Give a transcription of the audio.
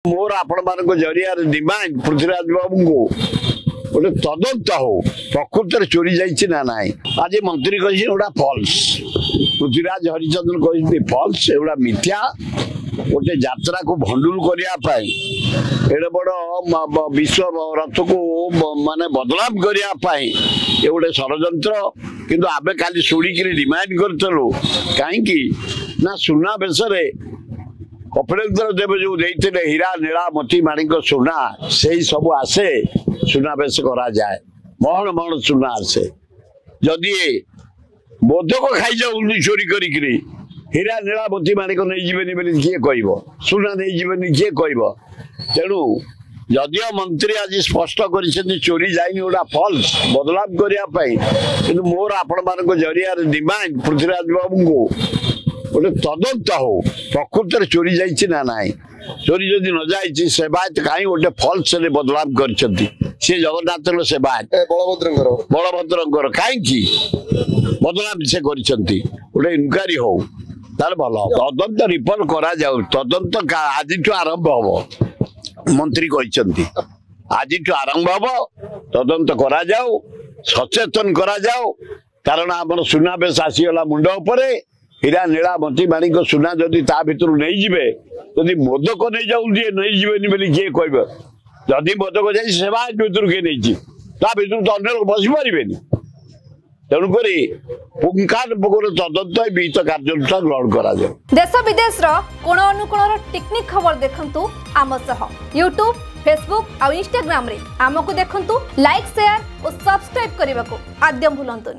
मोर आपण मान जरिया डिमांड पृथ्वीराज बाबू को गोटे तदंत हो प्रकृत चोरी जाना ना आज मंत्री कही फल्स पृथ्वीराज हरिचंद्र कही फल्स एगुड़ा मिथ्या गोटे यात्रा को भंडुल करने एडे बड़ विश्व रथ को माने बदनाम करने गोटे षड्यंत्र किंतु आबे खाली शुणिक डिमांड करूँ कहीं ना सुना बेस कपिलेन्द्र देव जो देते हीरा नीला मोती माणिक सुना से ही सब आसे सुना बेस करा जाए महन महन सुना आसे जदि बोधक खाई जाऊ चोरी करी हीरा नीला मोती माणिक नहीं जीवेनी बोली किए कहब सुना नहीं जीवेनी किए कहब तेणु जदियो मंत्री आज स्पष्ट कर चोरी जाइनी गोटा फल्स बदलाव करने कि मोर आपण मान जरिया डिमांड पृथ्वीराज बाबू को गोटे तदंत हो प्रकृत चोरी जाना ना चोरी जदि न जाए सेवायत कहीं गोटे फल्स बदलाव कर जगन्नाथ सेवायत बलभद्र कहीं बदलाव से गोटे इनक्वारी हो तार भल तदंत रिपोर्ट करा जाऊ तदंत आज आरंभ हम मंत्री कहते आज आरंभ हम तदंत करा जाऊ सचेतन करा जाऊ कारण आम सुनाबेश आसीगला मुंड उपर हीरा नीला मोती माणिक सुना जदि ता भितर नहीं जीवे जदि मोदक नहीं जाऊ नहीं जीवेनी बोली किए कह जदि मोदक जाए सेवा भितर किए नहीं ता भितर तो अन्य लोग बसी पारे तेणुक पुंखानुपुंख तदंत विहित कार्यानुष्ठान ग्रहण करा जाए। देश विदेश कोण अनुकोण टेक्निक खबर देखंतु आम सह यूट्यूब फेसबुक और इंस्टाग्राम रे आमको देखंतु लाइक शेयर और सब्सक्राइब करने को आद्यम भूलंतु।